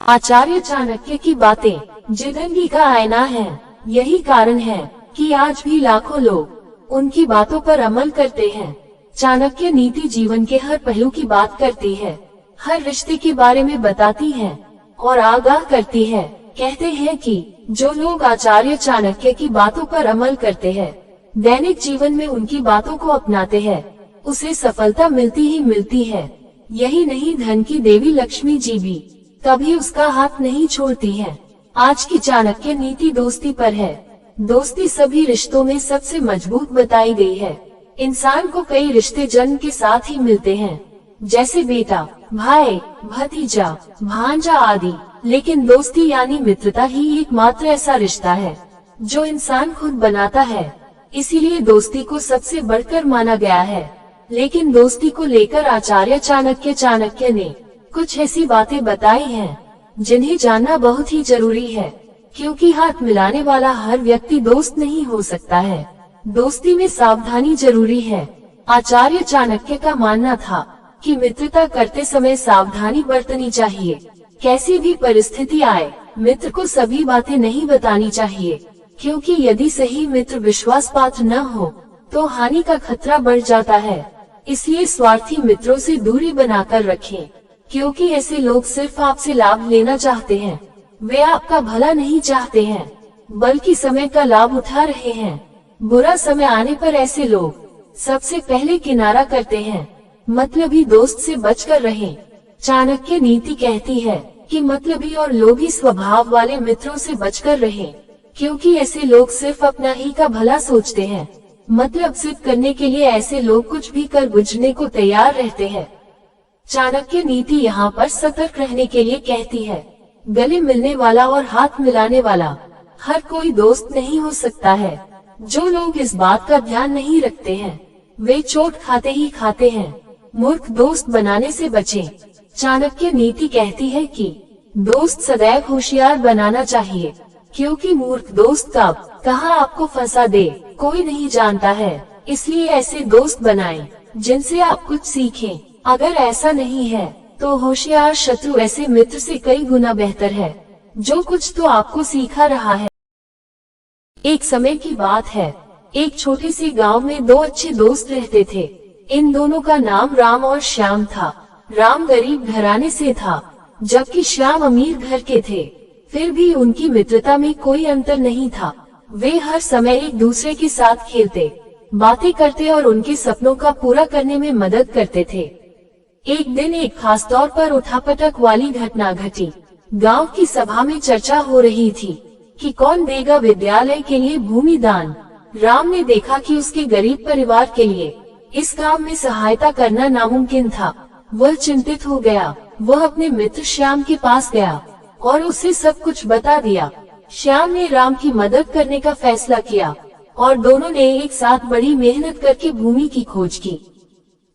आचार्य चाणक्य की बातें जिंदगी का आईना है। यही कारण है कि आज भी लाखों लोग उनकी बातों पर अमल करते हैं। चाणक्य नीति जीवन के हर पहलू की बात करती है, हर रिश्ते के बारे में बताती है और आगाह करती है। कहते हैं कि जो लोग आचार्य चाणक्य की बातों पर अमल करते हैं, दैनिक जीवन में उनकी बातों को अपनाते हैं, उसे सफलता मिलती ही मिलती है। यही नहीं, धन की देवी लक्ष्मी जी भी कभी उसका हाथ नहीं छोड़ती है। आज की चाणक्य नीति दोस्ती पर है। दोस्ती सभी रिश्तों में सबसे मजबूत बताई गई है। इंसान को कई रिश्ते जन्म के साथ ही मिलते हैं, जैसे बेटा, भाई, भतीजा, भांजा आदि, लेकिन दोस्ती यानी मित्रता ही एकमात्र ऐसा रिश्ता है जो इंसान खुद बनाता है। इसीलिए दोस्ती को सबसे बढ़कर माना गया है। लेकिन दोस्ती को लेकर आचार्य चाणक्य ने कुछ ऐसी बातें बताई हैं जिन्हें जानना बहुत ही जरूरी है, क्योंकि हाथ मिलाने वाला हर व्यक्ति दोस्त नहीं हो सकता है। दोस्ती में सावधानी जरूरी है। आचार्य चाणक्य का मानना था कि मित्रता करते समय सावधानी बरतनी चाहिए। कैसी भी परिस्थिति आए, मित्र को सभी बातें नहीं बतानी चाहिए, क्योंकि यदि सही मित्र विश्वास पात्र न हो तो हानि का खतरा बढ़ जाता है। इसलिए स्वार्थी मित्रों से दूरी बनाकर रखें, क्योंकि ऐसे लोग सिर्फ आपसे लाभ लेना चाहते हैं। वे आपका भला नहीं चाहते हैं, बल्कि समय का लाभ उठा रहे हैं। बुरा समय आने पर ऐसे लोग सबसे पहले किनारा करते हैं। मतलबी दोस्त से बचकर रहें। चाणक्य नीति कहती है कि मतलबी और लोभी स्वभाव वाले मित्रों से बचकर रहें, क्योंकि ऐसे लोग सिर्फ अपना ही का भला सोचते हैं। मतलब सिद्ध करने के लिए ऐसे लोग कुछ भी कर गुजरने को तैयार रहते हैं। चाणक्य नीति यहाँ पर सतर्क रहने के लिए कहती है। गले मिलने वाला और हाथ मिलाने वाला हर कोई दोस्त नहीं हो सकता है। जो लोग इस बात का ध्यान नहीं रखते हैं, वे चोट खाते ही खाते हैं। मूर्ख दोस्त बनाने से बचें। चाणक्य नीति कहती है कि दोस्त सदैव होशियार बनाना चाहिए, क्योंकि मूर्ख दोस्त कब कहाँ आपको फंसा दे कोई नहीं जानता है। इसलिए ऐसे दोस्त बनाएं जिनसे आप कुछ सीखें। अगर ऐसा नहीं है तो होशियार शत्रु ऐसे मित्र से कई गुना बेहतर है, जो कुछ तो आपको सिखा रहा है। एक समय की बात है, एक छोटे से गांव में दो अच्छे दोस्त रहते थे। इन दोनों का नाम राम और श्याम था। राम गरीब घराने से था, जबकि श्याम अमीर घर के थे। फिर भी उनकी मित्रता में कोई अंतर नहीं था। वे हर समय एक दूसरे के साथ खेलते, बातें करते और उनके सपनों का पूरा करने में मदद करते थे। एक दिन एक खास तौर पर उठापटक वाली घटना घटी। गांव की सभा में चर्चा हो रही थी कि कौन देगा विद्यालय के लिए भूमि दान। राम ने देखा कि उसके गरीब परिवार के लिए इस काम में सहायता करना नामुमकिन था। वह चिंतित हो गया। वह अपने मित्र श्याम के पास गया और उसे सब कुछ बता दिया। श्याम ने राम की मदद करने का फैसला किया और दोनों ने एक साथ बड़ी मेहनत करके भूमि की खोज की।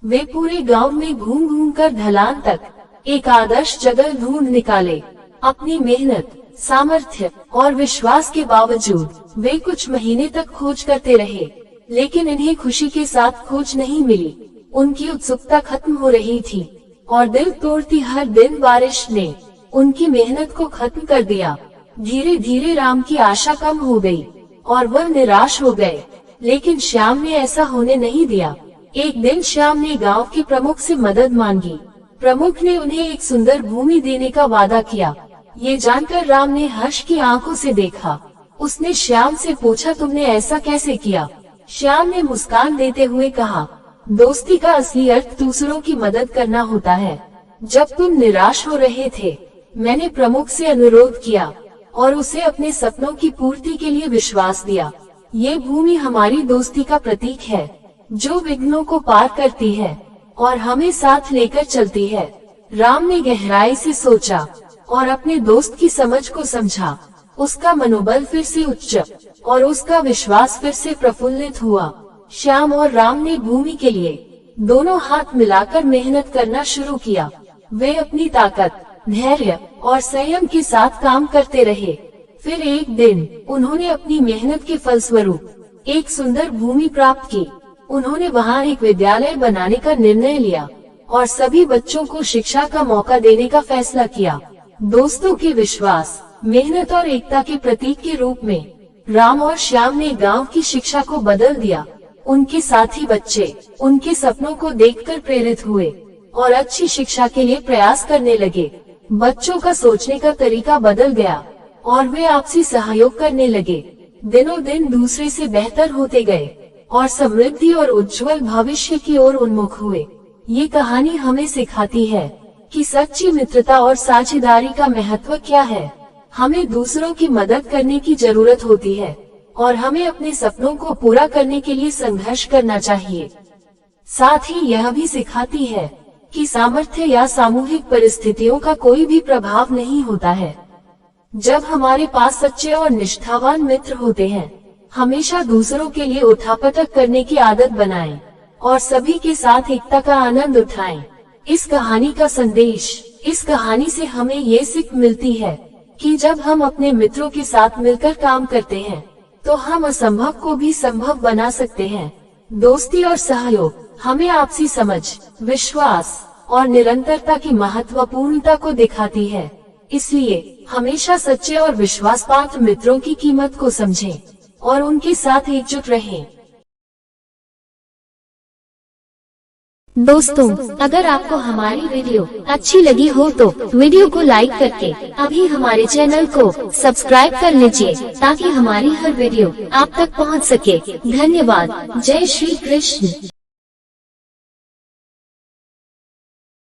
वे पूरे गांव में घूम घूम कर ढलान तक एक आदर्श जगह ढूंढ निकाले। अपनी मेहनत, सामर्थ्य और विश्वास के बावजूद वे कुछ महीने तक खोज करते रहे, लेकिन इन्हें खुशी के साथ खोज नहीं मिली। उनकी उत्सुकता खत्म हो रही थी और दिल तोड़ती हर दिन बारिश ने उनकी मेहनत को खत्म कर दिया। धीरे धीरे राम की आशा कम हो गई और वह निराश हो गए, लेकिन श्याम ने ऐसा होने नहीं दिया। एक दिन श्याम ने गांव के प्रमुख से मदद मांगी। प्रमुख ने उन्हें एक सुंदर भूमि देने का वादा किया। ये जानकर राम ने हर्ष की आंखों से देखा। उसने श्याम से पूछा, तुमने ऐसा कैसे किया? श्याम ने मुस्कान देते हुए कहा, दोस्ती का असली अर्थ दूसरों की मदद करना होता है। जब तुम निराश हो रहे थे, मैंने प्रमुख से अनुरोध किया और उसे अपने सपनों की पूर्ति के लिए विश्वास दिया। ये भूमि हमारी दोस्ती का प्रतीक है, जो विघ्नों को पार करती है और हमें साथ लेकर चलती है। राम ने गहराई से सोचा और अपने दोस्त की समझ को समझा। उसका मनोबल फिर से उच्च और उसका विश्वास फिर से प्रफुल्लित हुआ। श्याम और राम ने भूमि के लिए दोनों हाथ मिलाकर मेहनत करना शुरू किया। वे अपनी ताकत, धैर्य और संयम के साथ काम करते रहे। फिर एक दिन उन्होंने अपनी मेहनत के फलस्वरूप एक सुंदर भूमि प्राप्त की। उन्होंने वहां एक विद्यालय बनाने का निर्णय लिया और सभी बच्चों को शिक्षा का मौका देने का फैसला किया। दोस्तों के विश्वास, मेहनत और एकता के प्रतीक के रूप में राम और श्याम ने गांव की शिक्षा को बदल दिया। उनके साथी बच्चे उनके सपनों को देखकर प्रेरित हुए और अच्छी शिक्षा के लिए प्रयास करने लगे। बच्चों का सोचने का तरीका बदल गया और वे आपसी सहयोग करने लगे। दिनों दिन दूसरे से बेहतर होते गए और समृद्धि और उज्जवल भविष्य की ओर उन्मुख हुए। ये कहानी हमें सिखाती है कि सच्ची मित्रता और साझेदारी का महत्व क्या है। हमें दूसरों की मदद करने की जरूरत होती है और हमें अपने सपनों को पूरा करने के लिए संघर्ष करना चाहिए। साथ ही यह भी सिखाती है कि सामर्थ्य या सामूहिक परिस्थितियों का कोई भी प्रभाव नहीं होता है। जब हमारे पास सच्चे और निष्ठावान मित्र होते हैं, हमेशा दूसरों के लिए उठापटक करने की आदत बनाएं और सभी के साथ एकता का आनंद उठाएं। इस कहानी का संदेश, इस कहानी से हमें ये सीख मिलती है कि जब हम अपने मित्रों के साथ मिलकर काम करते हैं, तो हम असंभव को भी संभव बना सकते हैं। दोस्ती और सहयोग हमें आपसी समझ, विश्वास और निरंतरता की महत्वपूर्णता को दिखाती है। इसलिए हमेशा सच्चे और विश्वासपात्र मित्रों की कीमत को समझें और उनके साथ एकजुट रहें। दोस्तों, अगर आपको हमारी वीडियो अच्छी लगी हो तो वीडियो को लाइक करके अभी हमारे चैनल को सब्सक्राइब कर लीजिए ताकि हमारी हर वीडियो आप तक पहुंच सके। धन्यवाद। जय श्री कृष्ण।